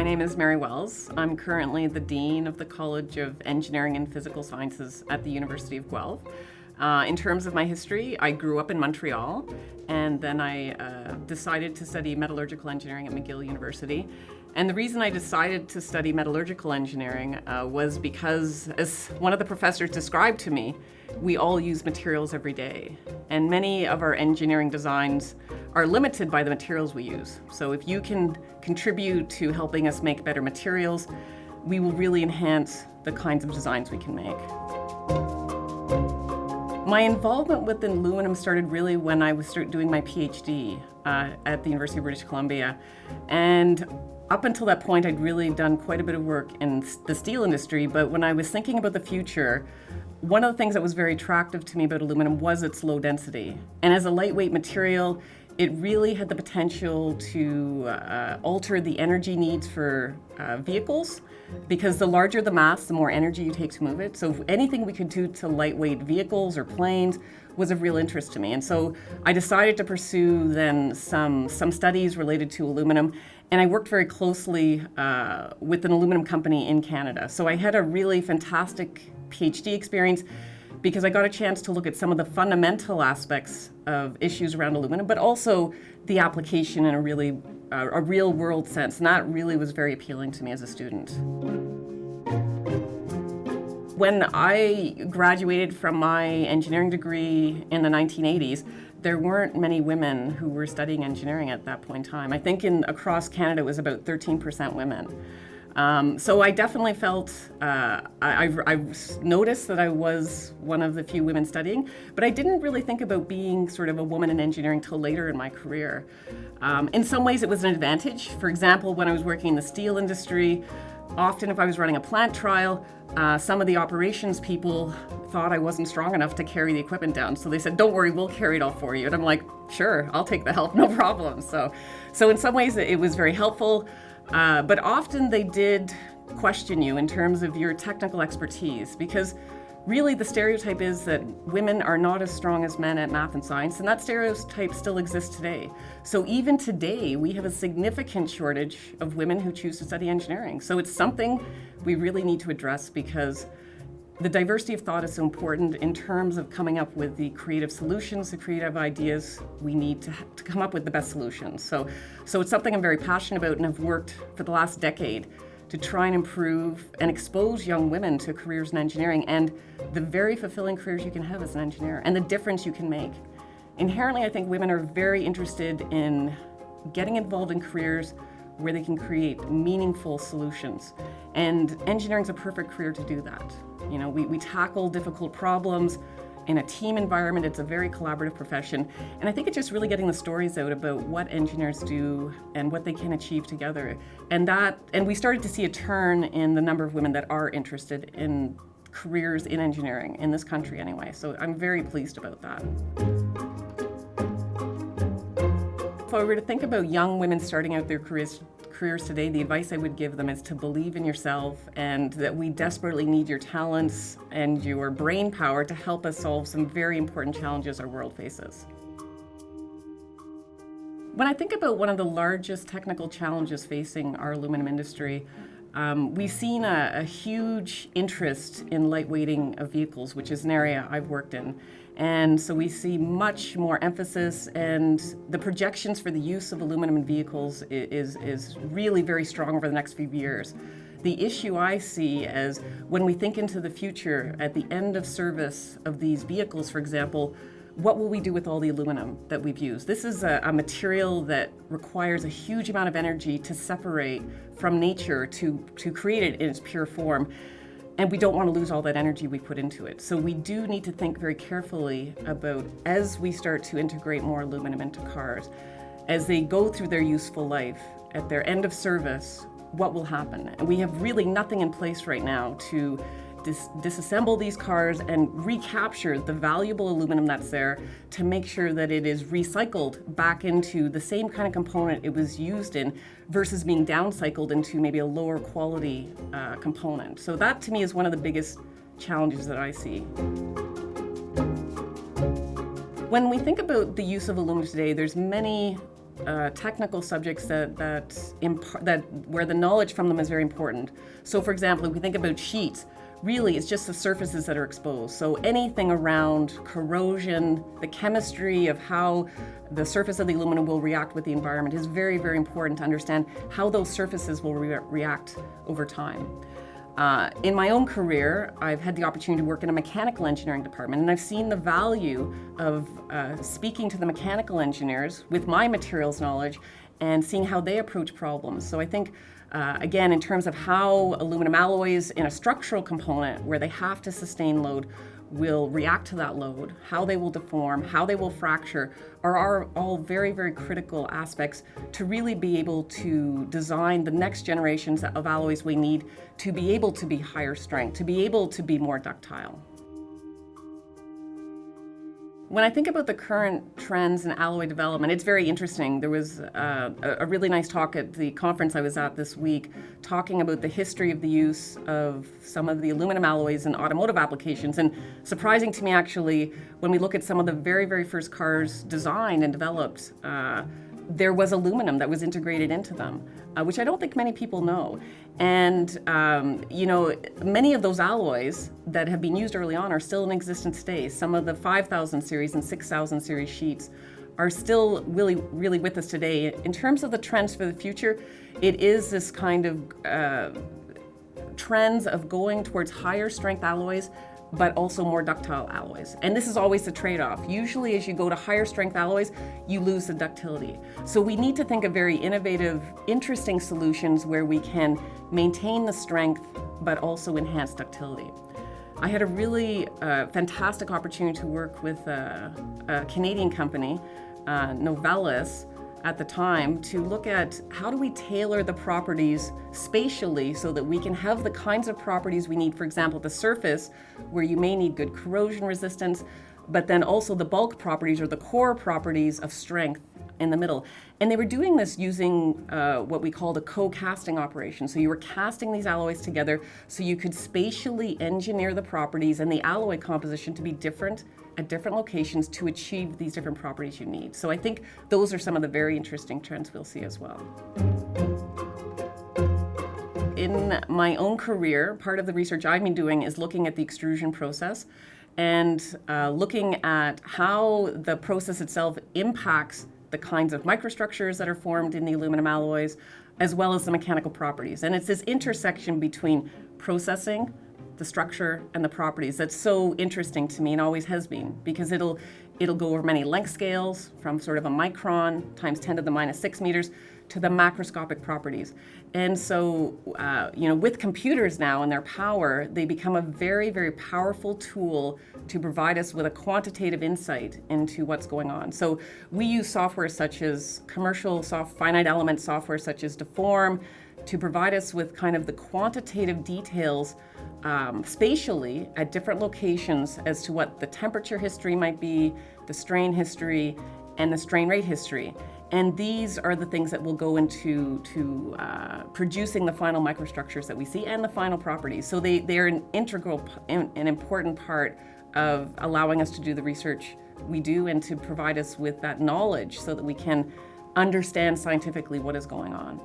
My name is Mary Wells. I'm currently the Dean of the College of Engineering and Physical Sciences at the University of Guelph. In terms of my history, I grew up in Montreal, and then I decided to study metallurgical engineering at McGill University. And the reason I decided to study metallurgical engineering was because, as one of the professors described to me, we all use materials every day. And many of our engineering designs are limited by the materials we use. So if you can contribute to helping us make better materials, we will really enhance the kinds of designs we can make. My involvement with aluminum started really when I was doing my PhD at the University of British Columbia. And up until that point, I'd really done quite a bit of work in the steel industry, but when I was thinking about the future, one of the things that was very attractive to me about aluminum was its low density. And as a lightweight material, it really had the potential to alter the energy needs for vehicles, because the larger the mass, the more energy you take to move it. So anything we could do to lightweight vehicles or planes was of real interest to me. And so I decided to pursue then some studies related to aluminum, and I worked very closely with an aluminum company in Canada. So I had a really fantastic PhD experience because I got a chance to look at some of the fundamental aspects of issues around aluminum, but also the application in a real world sense. And that really was very appealing to me as a student. When I graduated from my engineering degree in the 1980s, there weren't many women who were studying engineering at that point in time. I think across Canada it was about 13% women. So I definitely felt, I noticed that I was one of the few women studying, but I didn't really think about being sort of a woman in engineering till later in my career. In some ways it was an advantage. For example, when I was working in the steel industry, often if I was running a plant trial, some of the operations people thought I wasn't strong enough to carry the equipment down. So they said, "Don't worry, we'll carry it all for you." And I'm like, "Sure, I'll take the help, no problem." So in some ways it was very helpful. But often they did question you in terms of your technical expertise, because really the stereotype is that women are not as strong as men at math and science, and that stereotype still exists today. So even today, we have a significant shortage of women who choose to study engineering. So it's something we really need to address, because the diversity of thought is so important in terms of coming up with the creative solutions, the creative ideas we need to come up with the best solutions. So it's something I'm very passionate about, and have worked for the last decade to try and improve and expose young women to careers in engineering and the very fulfilling careers you can have as an engineer and the difference you can make. Inherently, I think women are very interested in getting involved in careers where they can create meaningful solutions. And engineering is a perfect career to do that. You know, we tackle difficult problems in a team environment. It's a very collaborative profession. And I think it's just really getting the stories out about what engineers do and what they can achieve together. And we started to see a turn in the number of women that are interested in careers in engineering, in this country anyway. So I'm very pleased about that. If I were to think about young women starting out their careers today, the advice I would give them is to believe in yourself, and that we desperately need your talents and your brain power to help us solve some very important challenges our world faces. When I think about one of the largest technical challenges facing our aluminum industry, we've seen a huge interest in lightweighting of vehicles, which is an area I've worked in. And so we see much more emphasis, and the projections for the use of aluminum in vehicles is really very strong over the next few years. The issue I see as when we think into the future, at the end of service of these vehicles, for example, what will we do with all the aluminum that we've used? This is a material that requires a huge amount of energy to separate from nature to create it in its pure form. And we don't want to lose all that energy we put into it. So we do need to think very carefully about, as we start to integrate more aluminum into cars, as they go through their useful life, at their end of service, what will happen? And we have really nothing in place right now to disassemble these cars and recapture the valuable aluminum that's there to make sure that it is recycled back into the same kind of component it was used in, versus being downcycled into maybe a lower quality component. So that to me is one of the biggest challenges that I see. When we think about the use of aluminum today, there's many technical subjects that where the knowledge from them is very important. So, for example, if we think about sheets, really it's just the surfaces that are exposed. So anything around corrosion, the chemistry of how the surface of the aluminum will react with the environment is very, very important to understand how those surfaces will react over time. In my own career, I've had the opportunity to work in a mechanical engineering department, and I've seen the value of speaking to the mechanical engineers with my materials knowledge and seeing how they approach problems. So I think, again, in terms of how aluminum alloys in a structural component where they have to sustain load will react to that load, how they will deform, how they will fracture, are all very, very critical aspects to really be able to design the next generations of alloys we need to be able to be higher strength, to be able to be more ductile. When I think about the current trends in alloy development, it's very interesting. There was a really nice talk at the conference I was at this week talking about the history of the use of some of the aluminum alloys in automotive applications. And surprising to me, actually, when we look at some of the very, very first cars designed and developed, there was aluminum that was integrated into them, which I don't think many people know. And, many of those alloys that have been used early on are still in existence today. Some of the 5000 series and 6000 series sheets are still really, really with us today. In terms of the trends for the future, it is this kind of trends of going towards higher strength alloys, but also more ductile alloys. And this is always the trade-off. Usually as you go to higher strength alloys, you lose the ductility. So we need to think of very innovative, interesting solutions where we can maintain the strength, but also enhance ductility. I had a really fantastic opportunity to work with a Canadian company, Novelis, at the time, to look at how do we tailor the properties spatially so that we can have the kinds of properties we need, for example, the surface, where you may need good corrosion resistance, but then also the bulk properties or the core properties of strength in the middle. And they were doing this using what we called a co-casting operation. So you were casting these alloys together so you could spatially engineer the properties and the alloy composition to be different at different locations to achieve these different properties you need. So I think those are some of the very interesting trends we'll see as well. In my own career, part of the research I've been doing is looking at the extrusion process and looking at how the process itself impacts the kinds of microstructures that are formed in the aluminum alloys, as well as the mechanical properties. And it's this intersection between processing, the structure, and the properties that's so interesting to me and always has been, because it'll go over many length scales from sort of a micron times 10 to the minus 6 meters to the macroscopic properties. And so, with computers now and their power, they become a very, very powerful tool to provide us with a quantitative insight into what's going on. So we use software such as finite element software such as Deform to provide us with kind of the quantitative details spatially at different locations as to what the temperature history might be, the strain history, and the strain rate history. And these are the things that will go into producing the final microstructures that we see and the final properties. So they are an important part of allowing us to do the research we do and to provide us with that knowledge so that we can understand scientifically what is going on.